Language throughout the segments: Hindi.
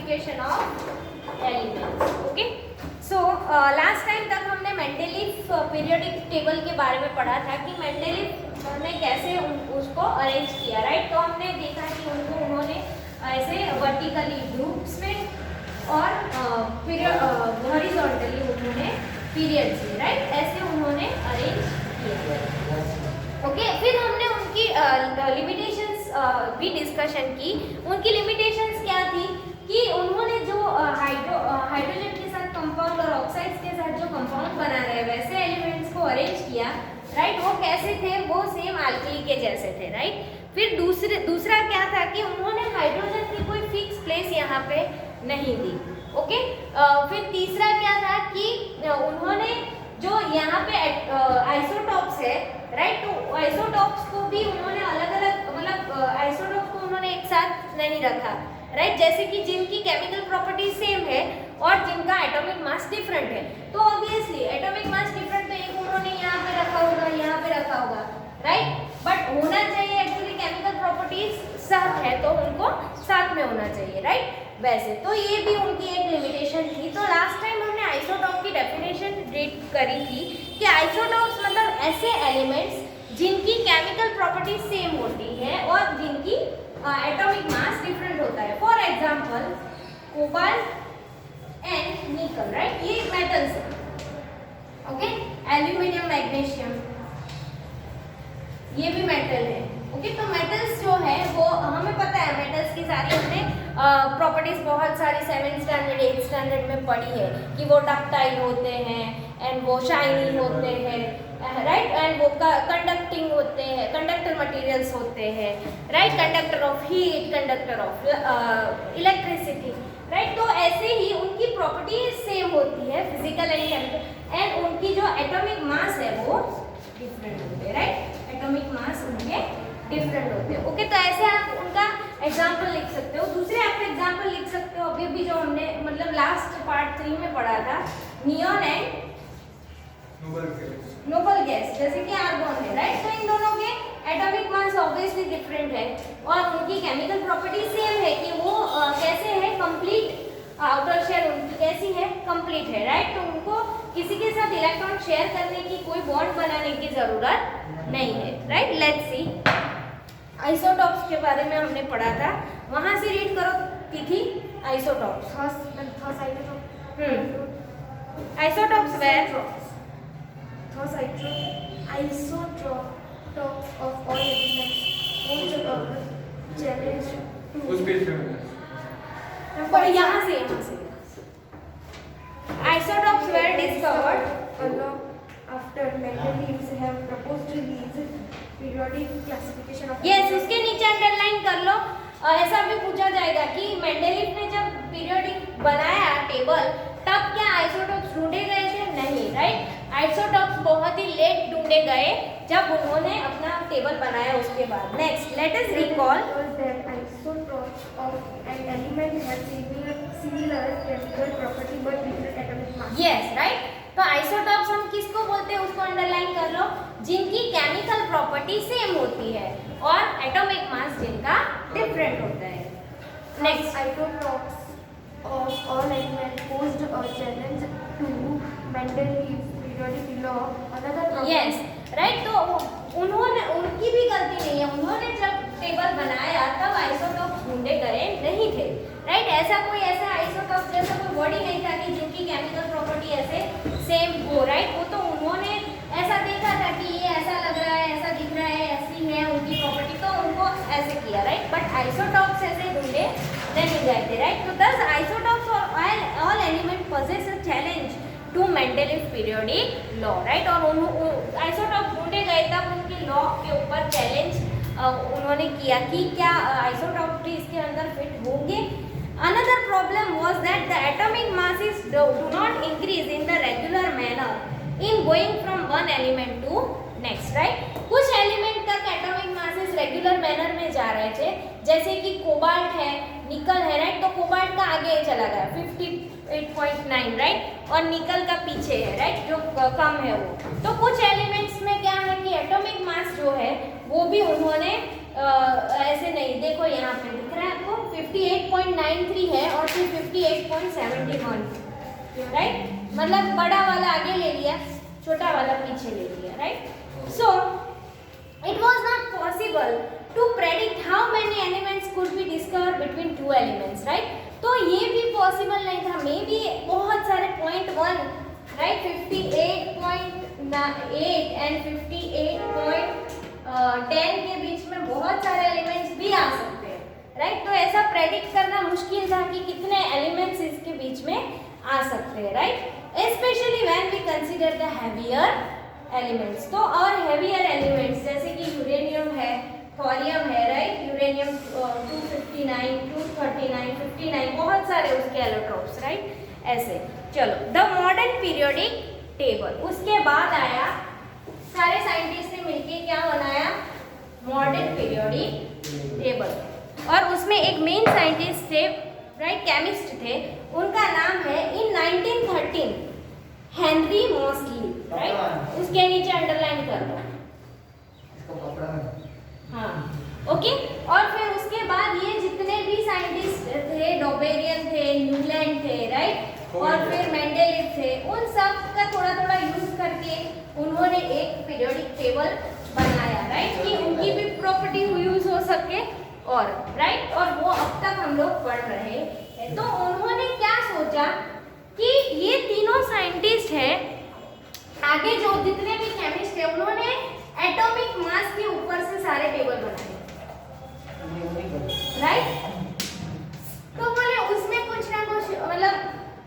Classification of elements. Okay, so last time तक हमने मेंडलीफ पीरियोडिक टेबल के बारे में पढ़ा था कि मेंडलीफ ने कैसे उसको अरेंज किया, राइट। तो हमने देखा कि उन्होंने ऐसे वर्टिकली ग्रुप्स में और हॉरिजॉन्टली उन्होंने पीरियड्स में, राइट, ऐसे उन्होंने अरेंज किया। ओके, फिर हमने उनकी लिमिटेशंस भी डिस्कशन की। उनकी लिमिटेशंस क्या थी कि उन्होंने जो हाइड्रोजन के साथ कंपाउंड और ऑक्साइड्स के साथ जो कंपाउंड बना रहे वैसे एलिमेंट्स को अरेंज किया, राइट। वो कैसे थे? वो सेम अल्कली के जैसे थे, राइट। फिर दूसरा क्या था कि उन्होंने हाइड्रोजन की कोई फिक्स प्लेस यहाँ पे नहीं दी। ओके, फिर तीसरा क्या था कि उन्होंने जो यहाँ पे आइसोटॉप्स है, राइट, तो आइसोटॉप्स को भी उन्होंने अलग अलग, मतलब आइसोटॉप्स को उन्होंने एक साथ नहीं रखा, राइट। जैसे कि जिनकी केमिकल प्रॉपर्टी सेम है और जिनका एटॉमिक मास डिफरेंट है, तो ऑब्वियसली एटॉमिक मास डिफरेंट, तो एक उन्होंने यहाँ पे रखा होगा, यहाँ पे रखा होगा, राइट। बट होना चाहिए एक्चुअली केमिकल प्रॉपर्टीज साथ है तो उनको साथ में होना चाहिए, राइट। वैसे तो ये भी उनकी एक लिमिटेशन थी। तो लास्ट टाइम हमने आइसोटॉप की डेफिनेशन रीड करी थी कि आइसोटॉप्स मतलब ऐसे एलिमेंट्स जिनकी केमिकल प्रॉपर्टी सेम होती है और जिनकी एटॉमिक मास डिफरेंट होता है। फॉर एग्जांपल कोबाल्ट एंड निकल, राइट, ये मेटल्स है। ओके, एल्यूमिनियम, मैग्नीशियम, ये भी मेटल है। ओके, तो मेटल्स जो है वो हमें पता है, मेटल्स की सारी हमने प्रॉपर्टीज बहुत सारी 7th स्टैंडर्ड 8th स्टैंडर्ड में पढ़ी है कि वो डक्टाइल होते हैं एंड वो शाइनी होते हैं, राइट, एंड वो कंडक्टिंग होते हैं, कंडक्टर मटेरियल्स होते हैं, right, conductor of heat, conductor of electricity, right. तो ऐसे ही उनकी प्रॉपर्टी सेम होती है फिजिकल एंड केमिकल, एंड उनकी जो एटॉमिक मास है वो डिफरेंट होते हैं, राइट। एटॉमिक मास उनके डिफरेंट होते हैं। ओके, तो ऐसे आप उनका एग्जाम्पल लिख सकते हो। दूसरे आप एग्जाम्पल लिख सकते हो अभी भी जो हमने मतलब लास्ट पार्ट 3 में पढ़ा था, नियॉन एंड नोबल गैस, जैसे कि आर्गॉन है, राइट। तो इन दोनों के एटॉमिक मास ऑब्वियसली डिफरेंट है और उनकी केमिकल प्रॉपर्टी सेम है कि वो कैसे है, कंप्लीट आउटर शेल उनकी कैसी है, कंप्लीट है, राइट। तो उनको किसी के साथ इलेक्ट्रॉन शेयर करने की, कोई बॉन्ड बनाने की जरूरत नहीं है, राइट। लेट्स सी, आइसोटॉप्स के बारे में हमने पढ़ा था, वहां से रीड करो तिथि। Isotopes, isotopes were isotopes of all elements challenge to उस पेज पे पर यहाँ से isotopes were discovered along after Mendeleev have proposed his periodic classification of yes, उसके नीचे अंडरलाइन कर लो। ऐसा भी पूछा जाएगा कि मेंडेलीव ने जब पीरियोडिक बनाया टेबल तब क्या आइसोटॉप्स ढूंढे गए थे? नहीं, राइट। आइसोटॉप्स बहुत ही लेट ढूंढे गए जब उन्होंने अपना टेबल बनाया उसके बाद। Next, let us recall that isotopes of an element have similar chemical property but different atomic mass. Yes, right. तो आइसोटॉप्स हम किसको बोलते हैं, उसको अंडरलाइन कर लो, जिनकी केमिकल प्रॉपर्टी सेम होती है और एटॉमिक मास जिनका डिफरेंट होता है। Next, Isotopes of all elements posed a challenge to Mendeleev's periodic law. Another problem. Yes, right. तो उन्होंने, उनकी भी गलती नहीं है, उन्होंने जब टेबल बनाया तब आइसोटॉप्स ढूंढे गए नहीं थे, राइट। ऐसा आइसोटॉप्स जैसा कोई बॉडी नहीं था कि जिनकी केमिकल प्रॉपर्टी ऐसे सेम हो, राइट। वो तो उन्होंने ऐसा देखा था कि ये ऐसा लग रहा है, ऐसा दिख रहा है, ऐसी है उनकी प्रॉपर्टी, तो उनको ऐसे किया, राइट। बट आइसोटॉप्स ऐसे ढूंढे नहीं गए थे, राइट। तो दस आइसोटॉप्स और all element poses a challenge to Mendeleev periodic law, right. और आइसोटॉप्स ढूंढे गए तब उनकी लॉ के ऊपर चैलेंज उन्होंने किया कि क्या आइसोटॉप भी इसके अंदर फिट होंगे। Another problem was that the atomic masses do not increase in the regular manner in going from one element to next, right? कुछ एलिमेंट तक एटॉमिक मासेस रेगुलर मैनर में जा रहे थे, जैसे कि कोबाल्ट है, निकल है, राइट। तो कोबाल्ट का आगे चला गया 58.9, राइट, और निकल का पीछे है, राइट, जो कम है वो। तो कुछ एलिमेंट्स में क्या है कि एटॉमिक मास जो है वो भी उन्होंने ऐसे ऐसे नहीं, देखो यहाँ पे दिख रहा है आपको 58.93 है और फिर 58.71, राइट। मतलब बड़ा वाला आगे ले लिया, छोटा वाला पीछे ले लिया, right. So it was not possible to predict how many elements could be discover between two elements, right. तो ये भी पॉसिबल नहीं था, मे बी बहुत सारे 0.1, राइट, 58.8 एंड 58.10 के बीच में बहुत सारे एलिमेंट्स भी आ सकते हैं, राइट। तो ऐसा प्रेडिक्ट करना मुश्किल था कि कितने एलिमेंट्स इसके बीच में आ सकते हैं, right, specially when we consider the heavier elements. तो और हैवियर एलिमेंट्स जैसे कि यूरेनियम है, थोरियम है, राइट, यूरेनियम 259, 239, 59, बहुत सारे उसके एलोट्रोप्स, राइट, ऐसे। चलो, द मॉडर्न पीरियोडिक टेबल, उसके बाद आया, सारे साइंटिस्ट ने मिलके क्या बनाया, मॉडर्न पीरियोडिक टेबल। और उसमें एक मेन साइंटिस्ट थे, राइट, केमिस्ट थे, उनका नाम है इन 1913 हेनरी मॉसली, राइट। उसके नीचे अंडरलाइन कर दो, हाँ, ओके। और फिर उसके बाद ये जितने भी साइंटिस्ट थे, डोबेरियन थे, न्यूलैंड थे, राइट, और फिर मेंडेलिव थे, उन सब का थोड़ा थोड़ा यूज करके उन्होंने एक पीरियोडिक टेबल बनाया, राइट, कि उनकी भी प्रॉपर्टी यूज हो सके, और राइट, और वो अब तक हम लोग पढ़ रहे हैं। तो उन्होंने क्या सोचा कि ये तीनों साइंटिस्ट हैं, आगे जो जितने भी केमिस्ट है, उन्होंने एटॉमिक मास के ऊपर से सारे टेबल बनाए, राइट। तो बोले उसमें कुछ ना कुछ मतलब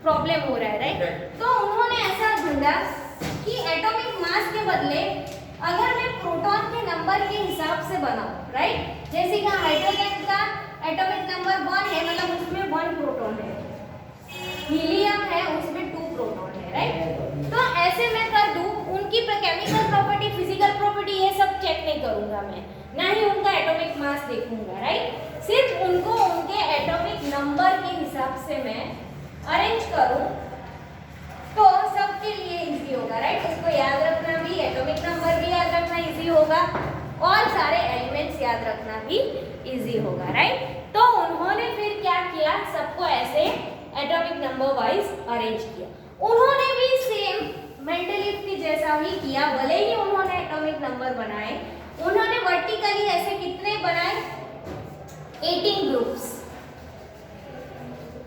प्रॉब्लम हो रहा है, राइट। तो उन्होंने ऐसा ढूंढा कि एटॉमिक मास के बदले अगर मैं प्रोटॉन के नंबर के हिसाब से बनाऊं, राइट, जैसे कि हाइड्रोजन का एटॉमिक नंबर 1 है, मतलब उसमें 1 प्रोटॉन है, हीलियम है उसमें 2 प्रोटॉन है, राइट। तो ऐसे मैं कर दूं, उनकी केमिकल प्रॉपर्टी, फिजिकल प्रॉपर्टी, ये सब चेक नहीं करूंगा मैं, ना ही उनका एटॉमिक मास देखूंगा, राइट। सिर्फ उनको उनके एटॉमिक नंबर के हिसाब से मैं अरेंज करूं तो सबके लिए इजी होगा, राइट। उसको याद रखना भी, एटॉमिक नंबर भी याद रखना इजी होगा, और सारे एलिमेंट्स याद रखना भी इजी होगा, राइट। तो उन्होंने फिर क्या किया, सबको ऐसे एटॉमिक नंबर वाइज अरेंज किया। उन्होंने भी सेम मेंडलीव के जैसा ही किया, भले ही उन्होंने एटॉमिक नंबर बनाए, उन्होंने वर्टिकली ऐसे कितने बनाए, 18 ग्रुप्स,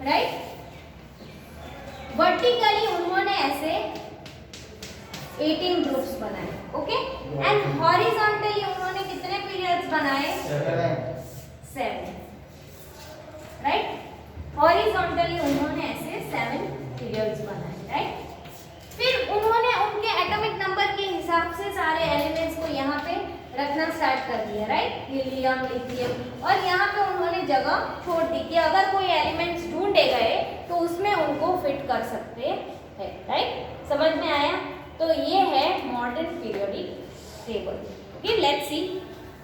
राइट। वर्टिकली उन्होंने ऐसे 18 ग्रुप्स बनाए, ओके। एंड हॉरिजॉन्टली उन्होंने कितने पीरियड्स बनाए, 7, राइट। हॉरिजॉन्टली उन्होंने ऐसे 7 पीरियड्स बनाए, राइट। फिर उन्होंने उनके एटॉमिक नंबर के हिसाब से सारे एलिमेंट्स को यहाँ पे रखना स्टार्ट कर दिया, राइट, हीलियम, लिथियम, और यहाँ पे उन्होंने जगह छोड़ दी कि अगर कोई एलिमेंट्स ढूंढे गए तो उसमें उनको फिट कर सकते हैं, राइट। समझ में आया? तो ये है modern periodic table, okay. Let's see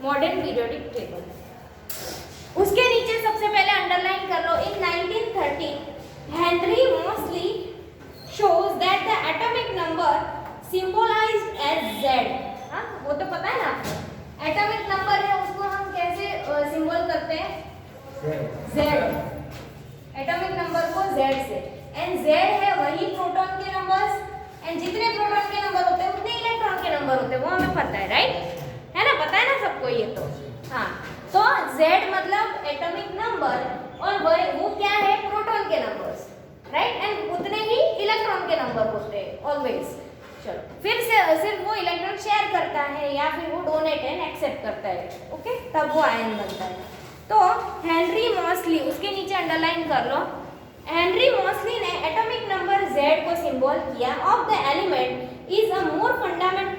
modern periodic table. उसके नीचे सबसे पहले अंडरलाइन कर लो, इन 1913 Henry मॉसली shows that the atomic number symbolized as Z, हाँ वो तो पता है ना आपको, एटॉमिक नंबर है उसको हम कैसे सिंबल करते हैं, Z, एटॉमिक नंबर को Z से, एंड Z है वही प्रोटॉन के नंबर्स, एंड जितने प्रोटॉन के नंबर होते हैं उतने इलेक्ट्रॉन के नंबर होते हैं, वो हमें पता है, राइट, है ना, पता है ना सबको ये तो, हाँ। तो Z मतलब एटॉमिक नंबर, और वो क्या है, प्रोटॉन के नंबर्स, राइट, एंड उतने ही इलेक्ट्रॉन के नंबर होते हैं ऑलवेज। चलो, फिर से सिर्फ वो इलेक्ट्रॉन शेयर करता है या फिर वो डोनेट एंड एक्सेप्ट करता है, ओके, तब वो आयन बनता है। तो हेनरी मॉसली, उसके नीचे अंडरलाइन कर लो, हेनरी मॉसली ने एटॉमिक नंबर Z को सिंबल किया of the element is a more fundamental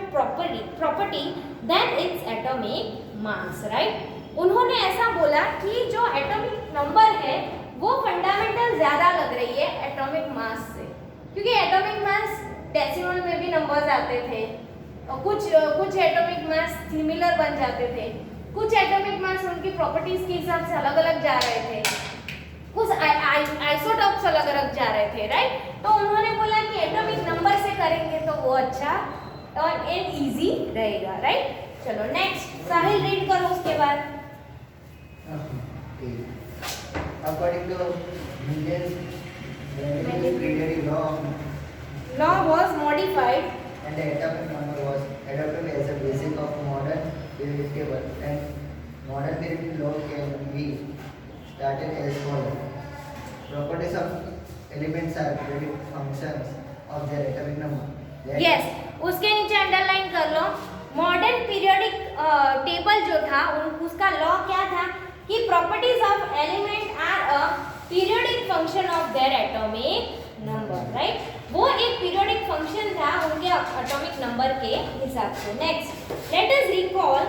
property than its atomic mass, right. उन्होंने ऐसा बोला कि जो एटॉमिक नंबर है वो फंडामेंटल ज्यादा लग रही है एटॉमिक मास से, क्योंकि एटॉमिक मास डेसिमल में भी नंबर्स आते थे, और कुछ एटॉमिक मास सिमिलर बन जाते थे, कुछ एटॉमिक मास उनकी प्रॉपर्टीज के हिसाब से अलग अलग जा रहे थे, कुछ आइसोटॉप्स अलग अलग जा रहे थे, राइट। तो उन्होंने बोला कि एटॉमिक नंबर से करेंगे तो वो अच्छा और इजी रहेगा, राइट। चलो नेक्स्ट, साहिल रीड करो उसके बाद। Okay. According to Mendele's periodic law was modified. and the atomic number was adopted as a basic of modern periodic table, and modern periodic law can be started as follows. Properties of elements are periodic functions of their atomic number. Yes उसके नीचे अंडरलाइन कर लो मॉडर्न पीरियोडिक टेबल जो था उसका लॉ क्या था कि properties of element are a periodic function of their atomic number right वो एक पीरियोडिक फंक्शन था उनके एटॉमिक नंबर के हिसाब से next let us recall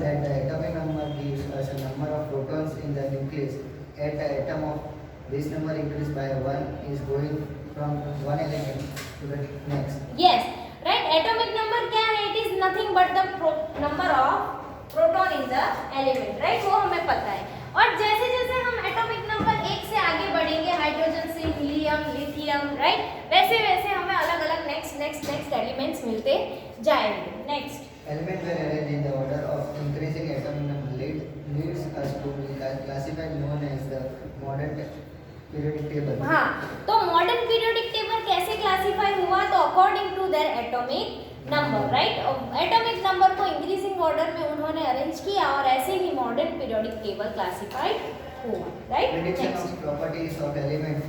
that the atomic number gives us a number of protons in the nucleus. At the atom of this number increased by 1 is going from one element to the next. Yes right atomic number क्या है it is nothing but the number of proton in the element right वो हमें पता है और जैसे जैसे हम एटॉमिक नंबर एक से आगे बढ़ेंगे हाइड्रोजन से हीलियम लिथियम राइट वैसे वैसे हमें अलग अलग नेक्स्ट एलिमेंट्स मिलते जाएंगे next Elements were arranged in the order of increasing atomic number leads us to be classified known as the modern periodic table. हाँ तो मॉडर्न पीरियोडिक टेबल कैसे क्लासिफाई हुआ तो according to their atomic number right atomic number को इंक्रीजिंग ऑर्डर में उन्होंने अरेंज किया और ऐसे ही मॉडर्न पीरियोडिक टेबल क्लासिफाइड हुआ right Prediction of properties of elements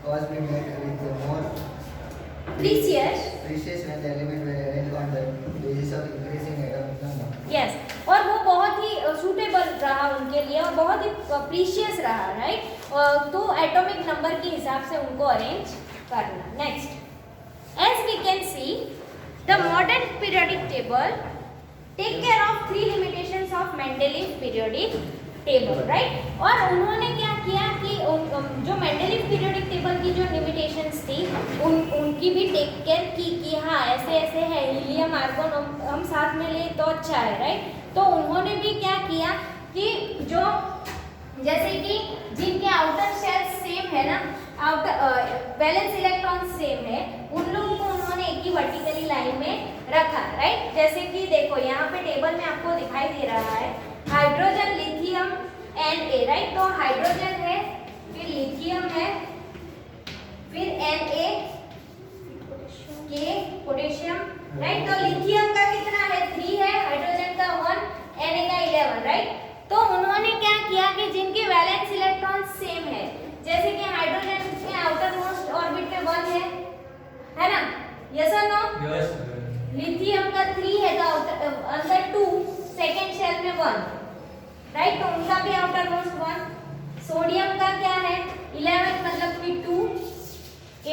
was be made with the more precious precious when the elements were arranged on the basis of increasing atomic number. Yes और वो बहुत ही सूटेबल रहा उनके लिए और बहुत ही प्रीशियस रहा राइट तो एटॉमिक नंबर के हिसाब से उनको अरेंज करना next as we can see the modern periodic table take care of 3 limitations of Mendeleev periodic table right और उन्होंने क्या किया कि जो मेंडेलीव पीरियोडिक टेबल की जो लिमिटेशंस थी उनकी भी टेक केयर की कि हाँ ऐसे ऐसे है हीलियम आर्गन हम साथ में ले तो अच्छा है राइट तो उन्होंने भी क्या किया कि जो जैसे कि जिनके आउटर शेल्स सेम है ना आउटर वैलेंस इलेक्ट्रॉन सेम है उन लोगों को उन्होंने एक ही वर्टिकली लाइन में रखा राइट जैसे कि देखो यहाँ पे टेबल में आपको दिखाई दे रहा है hydrogen lithium and A right तो हाइड्रोजन है फिर लिथियम है फिर एन ए के पोटेशियम राइट तो लिथियम का कितना है 3 है हाइड्रोजन का 1 एन ए का 11 राइट तो उन्होंने क्या किया कि जिनके वैलेंस इलेक्ट्रॉन सेम है जैसे कि हाइड्रोजन के आउटर मोस्ट ऑर्बिट पे 1 है ना यस और नो Yes. लिथियम का 3 है तो अंदर 2 सेकंड शेल में 1 राइट तो उनका भी आउटर मोस्ट 1 सोडियम का क्या है 11 मतलब कि 2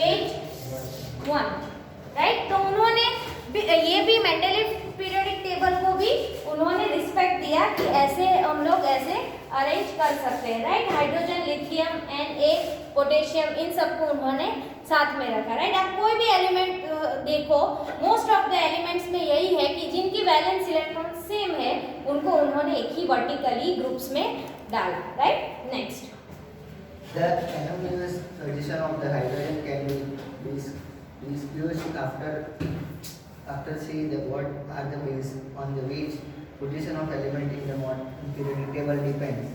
8 1 राइट तो उन्होंने ये भी मेंडेलीव पीरियोडिक टेबल को भी उन्होंने रिस्पेक्ट दिया कि ऐसे हम लोग ऐसे अरेंज कर सकते हैं right hydrogen lithium and a potassium इन सबको उन्होंने साथ में रखा राइट आप कोई भी एलिमेंट देखो मोस्ट ऑफ द एलिमेंट्स में यही है कि जिनकी वैलेंस इलेक्ट्रॉन सेम है उनको उन्होंने एक ही वर्टिकली ग्रुप्स में डाला right next The anomalous position of the hydrogen can be disclosed after seeing the what are the ways on the which position of element in the modern periodic table depends.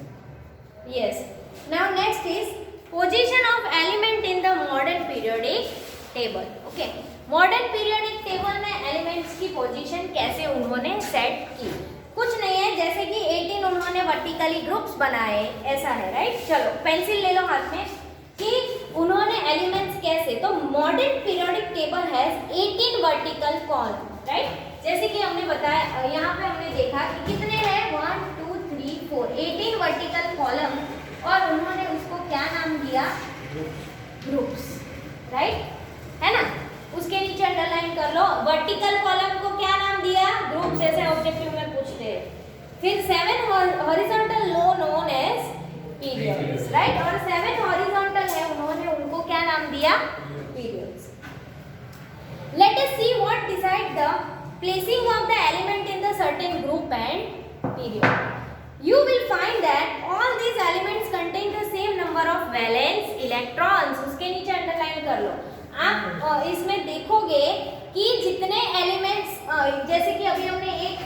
yes now next is position of element in the modern periodic table okay modern periodic table में elements की position कैसे उन्होंने सेट की कुछ नहीं है जैसे कि 18 उन्होंने वर्टिकली ग्रुप्स बनाए ऐसा है राइट चलो पेंसिल ले लो हाथ में कि उन्होंने एलिमेंट्स कैसे तो modern periodic table has 18 vertical column right जैसे कि हमने बताया यहाँ पे हमने देखा कि कितने हैं 1 2 3 4 18 वर्टिकल कॉलम और उन्होंने उसको क्या नाम दिया ग्रुप्स राइट है ना उसके नीचे अंडरलाइन कर लो वर्टिकल कॉलम को क्या नाम दिया ग्रुप्स ऐसे ऑब्जेक्टिव में पूछते हैं फिर 7 हॉरिजॉन्टल लो नोन एज पीरियड्स राइट और 7 हॉरिजॉन्टल है उन्होंने उनको क्या नाम दिया periods let us see what decide the placing of the element in the certain group and period you will find that all these elements contain the same number of valence electrons उसके नीचे अंडरलाइन कर लो आप इसमें देखोगे कि जितने एलिमेंट्स जैसे कि अभी हमने एक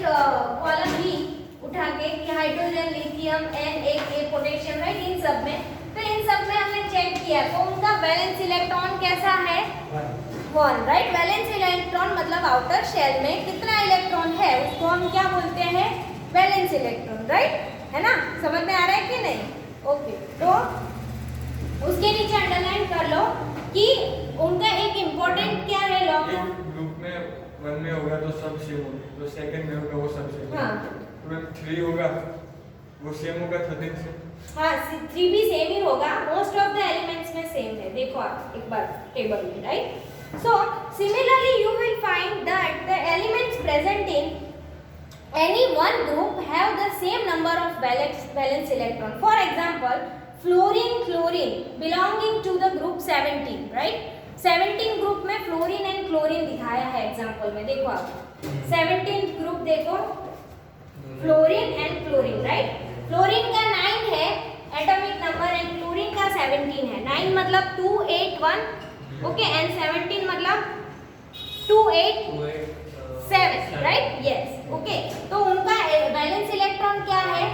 कॉलम ली उठा के कि हाइड्रोजन लिथियम लिथियम एंड एक पोटेशियम, राइट, इन सब में, तो इन सब में हमने चेक किया तो उनका वैलेंस इलेक्ट्रॉन कैसा है, 1, राइट। वैलेंस इलेक्ट्रॉन मतलब आउटर शेल में कितना इलेक्ट्रॉन है उसको हम क्या बोलते हैं, वैलेंस इलेक्ट्रॉन, राइट, है ना, समझ में आ रहा है कि नहीं, ओके। तो उसके नीचे अंडरलाइन कर लो कि उनका एक इम्पोर्टेंट क्या है लॉ का, ग्रुप में 1 में होगा तो सब सेम होगा, जो सेकंड में होगा वो सब सेम होगा, हाँ 3 होगा वो सेम होगा 13 से, हाँ 3 भी सेम ही होगा, मोस्ट ऑफ द एलिमेंट्स में सेम है, देखो आप एक बार टेबल में, right. So similarly you will find that the elements present in any one group have the same number of valence electron. For example, chlorine belonging to the group 17, right? 17 group में फ्लोरीन एंड क्लोरीन दिखाया है एग्जांपल में, देखो आप 17 ग्रुप देखो, fluorine and chlorine, right. Fluorine का 9 है एटॉमिक नंबर एंड क्लोरीन का 17 है। 9 मतलब 2 8 1, ओके, एंड 17 मतलब 2 8 7, राइट, यस, ओके। तो उनका वैलेंस इलेक्ट्रॉन क्या है,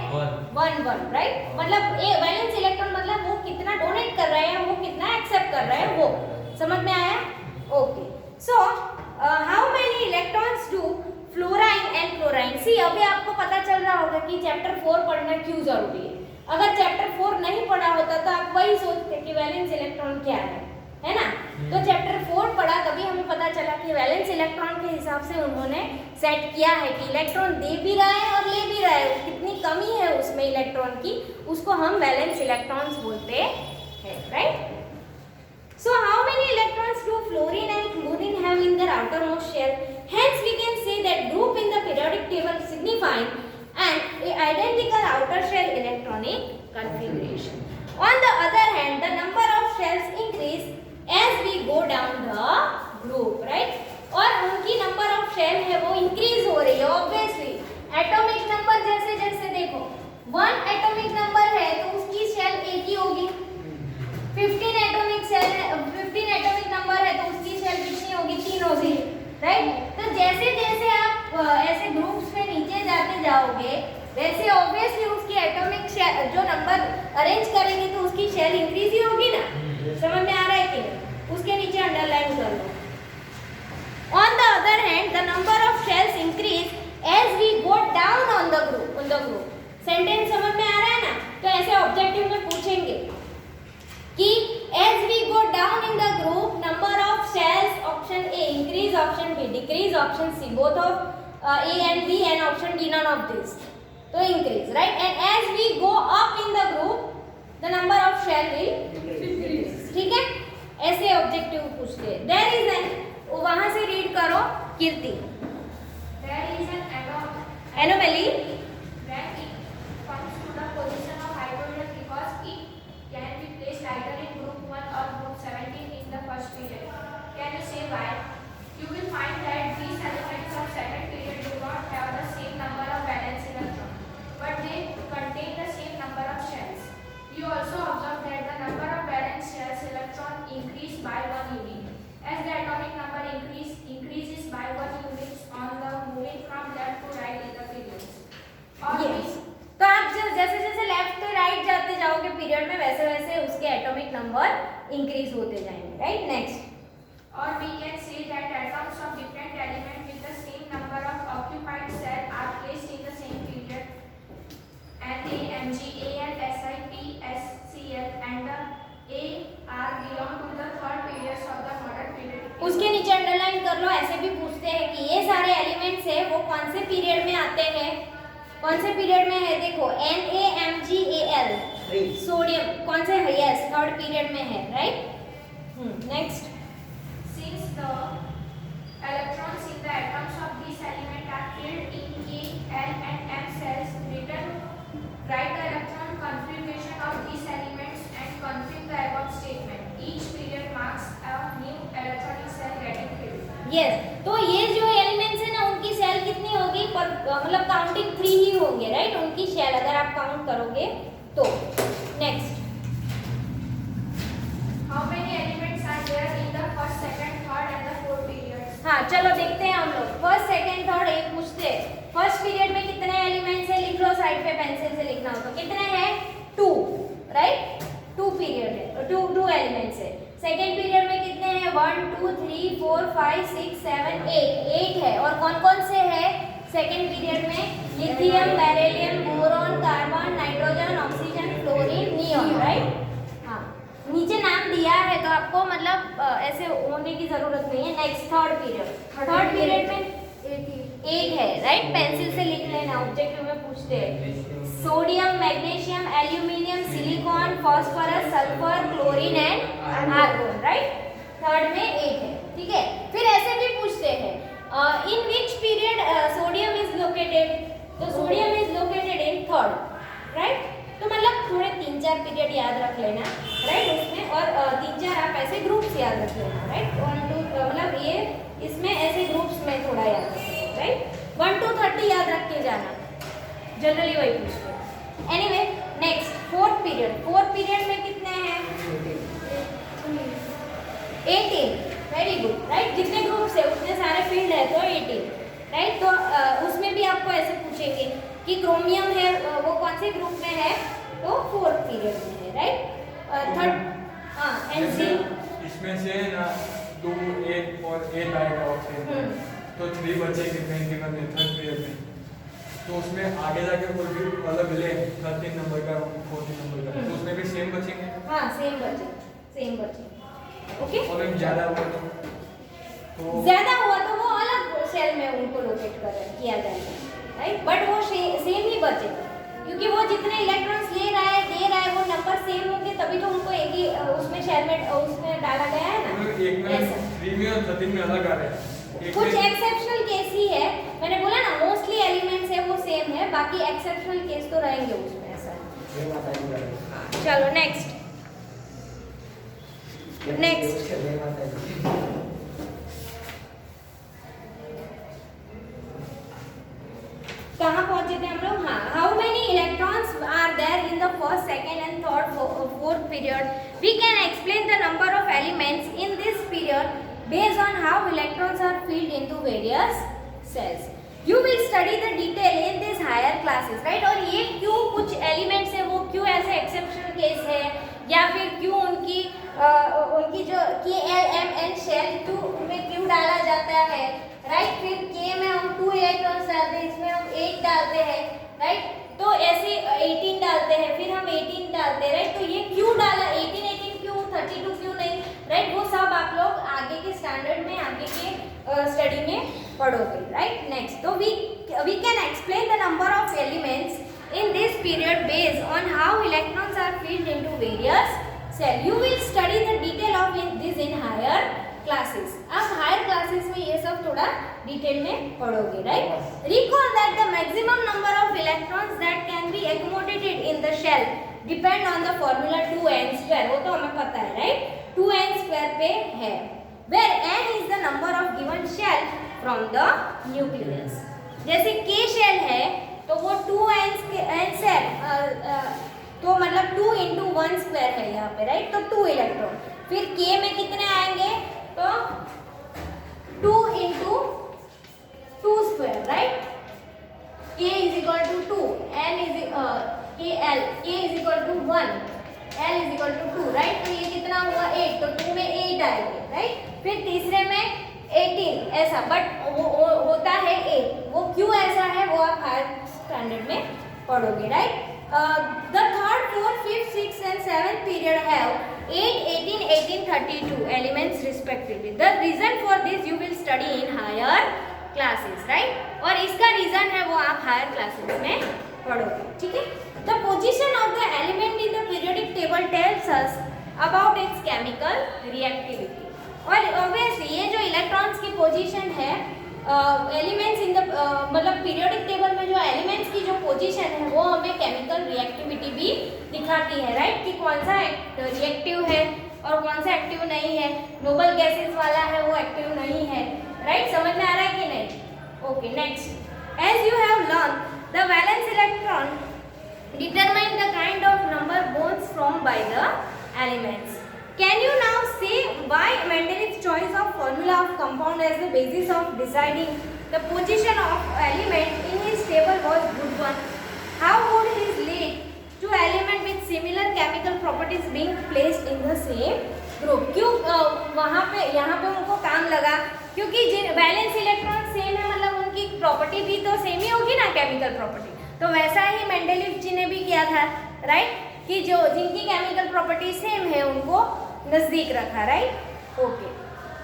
1 1, राइट। मतलब वैलेंस इलेक्ट्रॉन मतलब वो कितना डोनेट कर रहा है, वो कितना एक्सेप्ट कर रहा है, वो समझ में आया, okay. So how many electrons do fluorine and chlorine, see अभी आपको पता चल रहा होगा कि चैप्टर 4 पढ़ना क्यों जरूरी है। अगर चैप्टर 4 नहीं पढ़ा होता तो आप वही सोचते कि वैलेंस इलेक्ट्रॉन क्या है ना। तो चैप्टर 4 पढ़ा तभी हमें पता चला कि वैलेंस इलेक्ट्रॉन के हिसाब से उन्होंने सेट किया है कि इलेक्ट्रॉन दे भी रहा है और ले भी रहा है, कितनी कमी है उसमें इलेक्ट्रॉन की, उसको हम वैलेंस इलेक्ट्रॉन्स बोलते हैं, right. So how many electrons do fluorine and chlorine have in their outermost shell? Hence we can say that group in the periodic table signifying an identical outer shell electronic configuration. On the other hand, the number of shells increase as we go down the group, right? और उनकी नंबर ऑफ शेल है वो इंक्रीज हो रही है ऑब्वियसली। एटॉमिक नंबर जैसे जैसे देखो 1 एटॉमिक नंबर है तो उसकी शेल एक ही होगी, 15 एटॉमिक शेल है, 15 एटॉमिक नंबर है तो उसकी शेल कितनी होगी, 3 होगी, राइट। तो जैसे जैसे आप ऐसे ग्रुप्स में नीचे जाते जाओगे वैसे ऑब्वियसली उसकी एटॉमिक जो नंबर अरेंज करेंगे तो उसकी शेल इंक्रीज ही होगी ना, समझ में आ रहा है कि नहीं, उसके नीचे अंडरलाइन कर लो। On the other hand, the number of shells increase as we go down on the group. Sentence समझ में आ रहा है ना। तो ऐसे ऑब्जेक्टिव में पूछेंगे कि as we go down in the group, number of shells, option A increase, option B decrease, option C both of A and B, and option D none of this. तो increase, right? And as we go up in the group, the number of shell will decrease. ठीक है, ऐसे ऑब्जेक्टिव पूछते हैं। There is an, वहां से रीड करो कीर्ति। There is an Anomaly when it comes to the position of hydrogen because it can be placed either in group 1 or group 17 in the first period. Can you say why? You will find that these elements of second period do not have the same number of valence electrons, but they contain the same number of shells. You also observe that the number of valence shells electron increase by 1 unit. As the atomic number increases by 1 unit on the moving from left to right in the periods. yes. तो आप जैसे जैसे लेफ्ट टू राइट जाते जाओगे पीरियड में वैसे वैसे उसके एटॉमिक नंबर इंक्रीज होते जाएंगे, right. Next, Or we can say that atoms of different elements with the same number of occupied cells are placed in the same period. Na, Mg, Al, Si, P, S, Cl and the A are belong to the third periods of the modern period. उसके नीचे अंडरलाइन कर लो। ऐसे भी पूछते हैं कि ये सारे एलिमेंट्स है वो कौन से पीरियड में आते हैं, कौन से पीरियड में है, देखो NaMgAl सोडियम कौन से है, यस थर्ड पीरियड में है, right. Next, Since the electrons in the atoms of this element are filled in K, L and M cells, write the electron configuration of these elements and confirm the above statement. Each period marks a new electronic cell getting filled. Yes तो ये जो एलिमेंट्स है ना उनकी सेल कितनी होगी, पर मतलब काउंटिंग 3 ही होंगे, राइट, उनकी सेल अगर आप काउंट करोगे तो। Next, How many elements are there in the first, second, third and the fourth periods? हाँ चलो देखते हैं हम लोग। फर्स्ट सेकंड थर्ड एक पूछते हैं। फर्स्ट पीरियड में कितने एलिमेंट्स है, लिख लो साइड पे पेंसिल से लिखना हो तो कितने 5 6 7 8 है। और कौन कौन से है सेकेंड पीरियड में? Lithium, beryllium, boron, carbon, nitrogen, oxygen, fluorine, neon, right. हाँ, नीचे नाम दिया है तो आपको मतलब ऐसे होने की जरूरत नहीं है। नेक्स्ट थर्ड पीरियड में 8 है, राइट। पेंसिल से लिख लेना, ऑब्जेक्टिव में पूछते हैं। Sodium, magnesium, aluminium, silicon, phosphorus, sulphur, chlorine and argon, right. Third में 8 है, ठीक है। फिर ऐसे भी पूछते हैं in which period sodium is located, तो sodium is located in third, right. तो मतलब थोड़े 3-4 पीरियड याद रख लेना, राइट उसमें, और 3-4 आप ऐसे ग्रुप्स याद रख लेना, राइट। 1 2 मतलब ये इसमें ऐसे ग्रुप्स में थोड़ा याद रखना, राइट। 1 to 30 याद रख के जाना, जनरली वही पूछते हैं। एनीवे नेक्स्ट फोर्थ पीरियड में कितने हैं? 18, वेरी गुड, राइट। जितने ग्रुप्स है उतने सारे फील्ड है तो 18, राइट। तो उसमें भी आपको ऐसे पूछेंगे कि क्रोमियम है वो कौन से ग्रुप में है, तो फोर्थ पीरियड में है, राइट। थर्ड हाँ एनसी इसमें से ना 2 8 और 8 आएगा ऑप्शन, तो 3 बचेंगे कहीं गिवन में थर्ड पीरियड में। तो उसमें आगे जाके कोई भी मतलब ले 13 नंबर का 14 नंबर का, तो उसमें भी सेम बचेंगे। हाँ सेम बचे, ओके। और एक ज्यादा हुआ तो ज्यादा हुआ तो वो अलग सेल में उनको लोकेट किया जाएगा, राइट। बट वो सेम ही बचेगा क्योंकि वो जितने इलेक्ट्रॉन्स ले रहा है दे रहा है वो नंबर सेम होंगे, तभी तो उनको एक ही उसमें शेल में उसमें डाला गया है ना। एक में 3 में और 13 में अलग आ रहा है। कुछ एक्सेप्शनल केस ही है, मैंने बोला ना मोस्टली एलिमेंट्स है वो सेम है, बाकी एक्सेप्शनल केस तो रहेंगे उसमें, ऐसा है। चलो नेक्स्ट कहाँ पहुंचे थे हम लोग? हाँ, how many electrons are there in the first, second and third, fourth period? We can explain the number of elements in this period based on how electrons are filled into various cells. You will study the detail in this higher classes, right? और ये क्यों कुछ एलिमेंट्स है वो क्यों ऐसे एक्सेप्शनल केस है, या फिर क्यों उनकी जो KLMN शेल में क्यों डाला जाता है, राइट। फिर K में हम 2 इलेक्ट्रॉन्स डालते हैं, इसमें हम 8 डालते हैं, राइट। तो ऐसे 18 डालते हैं, फिर हम 18 डालते हैं, राइट। तो ये क्यों डाला 18 क्यों, 32 क्यों नहीं, राइट। वो सब आप लोग आगे के स्टैंडर्ड में आगे के स्टडी में पढ़ोगे, राइट। नेक्स्ट तो we can explain the number of elements in this period based on how electrons are filled into various shell. You will study the detail of this in higher classes. आप हायर क्लासेस में ये सब थोड़ा डिटेल में पढ़ोगे, right. Recall that the maximum number of electrons that can be accommodated in the shell depend on the formula 2n², वो तो हमें पता है, राइट। 2n² पे है, where n is the number of given shell from the nucleus। जैसे k शेल है तो वो 2n शेल तो मतलब 2 × 1² है यहाँ पे, राइट। तो 2 इलेक्ट्रॉन। फिर k में कितने आएंगे, तो 2 × 2², right. k = 2, n k = 1, L = 2, right. तो ये कितना हुआ 8, तो 2 में 8 आएंगे, राइट। फिर तीसरे में 18 ऐसा, बट वो होता है 8, वो क्यों ऐसा है वो आप हायर स्टैंडर्ड में पढ़ोगे, right. The third, fourth, fifth, sixth and seventh period have 8, 18, 18, 32 elements respectively. The reason for this you will study in higher classes, right. और इसका रीजन है वो आप हायर क्लासेस में पढ़ोगे, ठीक है। The position of the element in the periodic table tells us about its chemical reactivity। और obviously ये जो इलेक्ट्रॉन्स की पोजीशन है एलिमेंट्स इन द मतलब पीरियोडिक टेबल में जो एलिमेंट्स की जो पोजीशन है वो हमें केमिकल रिएक्टिविटी भी दिखाती है, राइट। कि कौन सा रिएक्टिव है और कौन सा एक्टिव नहीं है। नोबल गैसेस वाला है वो एक्टिव नहीं है, राइट। समझ में आ रहा है कि नहीं? Okay next, as you have learn the valence electron determine the kind of number bonds formed by the elements। Can you now say why Mendeleev's choice of formula of compound as the basis of deciding the position of element in his table was good one? How would his lead to element with similar chemical properties being placed in the same group? क्यों वहाँ पे यहाँ पे उनको काम लगा क्योंकि वैलेंस इलेक्ट्रॉन सेम है, मतलब उनकी प्रॉपर्टी भी तो सेम ही होगी ना, केमिकल प्रॉपर्टी। तो वैसा ही मेंडेलीव जी ने भी किया था, राइट, कि जो जिनकी केमिकल प्रॉपर्टी सेम है उनको नज़दीक रखा, राइट। ओके,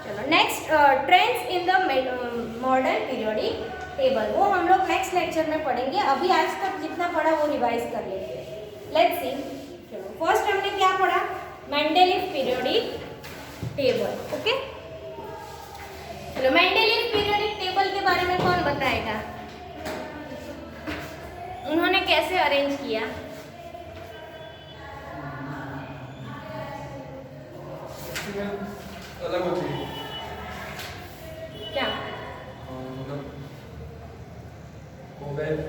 चलो next, trends in the modern periodic table, वो हम लोग नेक्स्ट लेक्चर में पढ़ेंगे। अभी आज तक जितना पढ़ा वो रिवाइज कर लेते हैं। लेट्स सी, चलो फर्स्ट हमने क्या पढ़ा, मेंडेलीव पीरियोडिक टेबल। ओके, चलो मेंडेलीव पीरियोडिक टेबल के बारे में कौन बताएगा, उन्होंने कैसे अरेंज किया? अलग होती है क्या?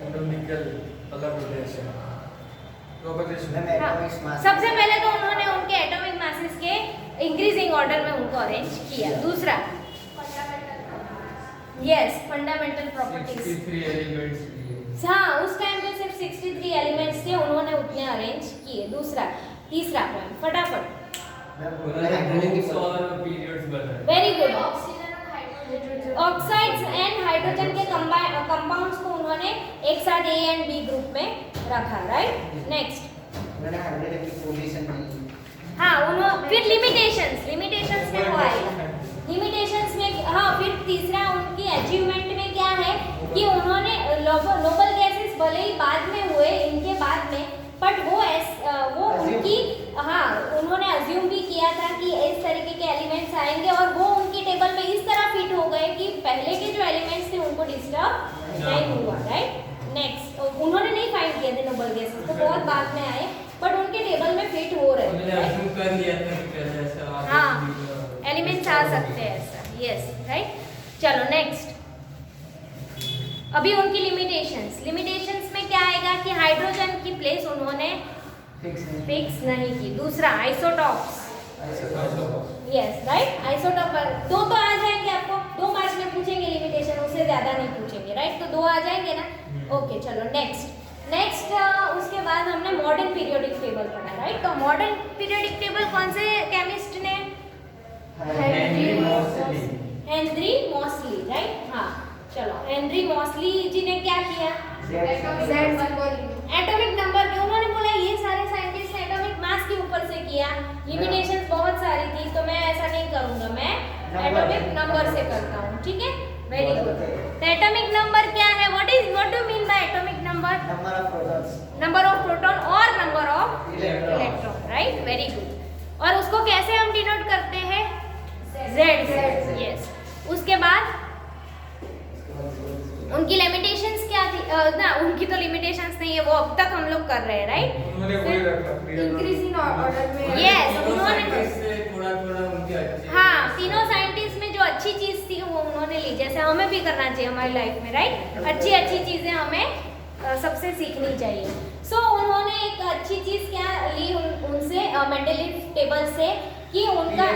मतलब निकल अलग होते हैं प्रोपगेशन। मैम एटॉमिक मास, सबसे पहले तो उन्होंने उनके एटॉमिक मासेस के इंक्रीजिंग ऑर्डर में उनको अरेंज किया। दूसरा, यस, फंडामेंटल प्रॉपर्टीज। 63 एलिमेंट्स, हाँ, उस टाइम पे सिर्फ 63 एलिमेंट्स थे, उन्होंने उतने अरेंज किए। दूसरा, तीसरा पॉइंट फटाफट, वेरी गुड, ऑक्सीजन और हाइड्रोजन, ऑक्साइड्स एंड हाइड्रोजन के कंपाउंड्स को उन्होंने एक साथ ए एंड बी ग्रुप में रखा, राइट। नेक्स्ट, उन्होंने हाइड्रोजन की पोजीशन दी। हाँ, उन्होंने फिर लिमिटेशंस में वो आएगा, लिमिटेशंस में। हाँ, फिर तीसरा उनकी अचीवमेंट में क्या है कि उन्होंने नोबल गैसेस भले ही बाद में हुए, इनके बाद में, बट वो उनकी, हाँ, उन्होंने अज्यूम भी किया था कि इस तरीके के एलिमेंट्स आएंगे, और वो उनकी टेबल में इस तरह फिट हो गए कि पहले के जो एलिमेंट्स थे उनको डिस्टर्ब नहीं हुआ, राइट। नेक्स्ट, उन्होंने नहीं फाइंड किए थे नोबल गैसेस, तो बहुत बाद में आए, बट उनके टेबल में फिट हो रहे थे। हाँ, एलिमेंट्स आ सकते हैं ऐसा, यस, राइट। चलो नेक्स्ट, अभी उनकी लिमिटेशंस में क्या आएगा कि हाइड्रोजन की प्लेस उन्होंने फिक्स नहीं की। दूसरा, आइसोटॉप्स, यस, राइट, आइसोटॉप दो तो आ जाएंगे, आपको 2 मार्क्स में पूछेंगे लिमिटेशन, उससे ज्यादा नहीं पूछेंगे, राइट, तो 2 आ जाएंगे ना। ओके, चलो नेक्स्ट, उसके बाद हमने मॉडर्न पीरियोडिक टेबल पढ़ा, राइट। तो मॉडर्न पीरियोडिक टेबल कौन से केमिस्ट ने? Henry Moseley, right. हाँ, चलो, हेनरी मॉसली जी ने क्या किया? एटॉमिक नंबर के, उन्होंने बोला ये सारे साइंटिस्ट ने एटॉमिक मास के ऊपर से किया, लिमिटेशंस बहुत सारी थी, तो मैं ऐसा नहीं करूंगा, मैं एटॉमिक नंबर से करता हूँ, ठीक है, वेरी गुड। तो एटॉमिक नंबर क्या है, what do mean by atomic number? Number of proton और number of electron, right, very good. और उसको कैसे हम डिनोट करते हैं? Z, yes. उसके बाद उनकी लिमिटेशंस क्या थी? ना, उनकी तो लिमिटेशंस नहीं है, वो अब तक हम लोग कर रहे हैं, राइट। उन्होंने वही रखा इंक्रीजिंग ऑर्डर में, यस, उन्होंने, थोड़ा उनकी अच्छी, हाँ, तीनों साइंटिस्ट में जो अच्छी चीज थी वो उन्होंने ली, जैसे हमें भी करना चाहिए हमारी लाइफ में, राइट। अच्छी चीजें हमें सबसे सीखनी चाहिए। सो उन्होंने एक अच्छी चीज क्या ली उनसे, मेंडेलीव टेबल से, कि उनका,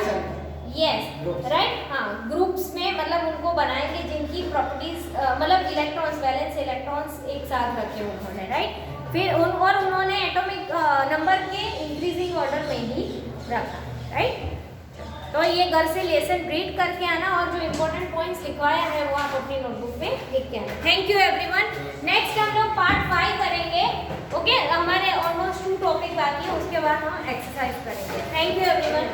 यस, राइट, हाँ, ग्रुप्स में, मतलब उनको बनाएंगे जिनकी प्रॉपर्टीज, मतलब इलेक्ट्रॉन्स, वैलेंस इलेक्ट्रॉन्स एक साथ रखे उन्होंने, राइट। फिर उन्होंने एटॉमिक नंबर के इंक्रीजिंग ऑर्डर में ही रखा, राइट। तो ये घर से लेसन रीड करके आना, और जो इम्पोर्टेंट पॉइंट्स लिखवाया है वो आप अपनी नोटबुक में लिख के आना। Thank you everyone. नेक्स्ट हम लोग पार्ट 5 करेंगे, ओके। हमारे ऑलमोस्ट 2 टॉपिक बाकी है, उसके बाद हम एक्सरसाइज करेंगे। Thank you everyone.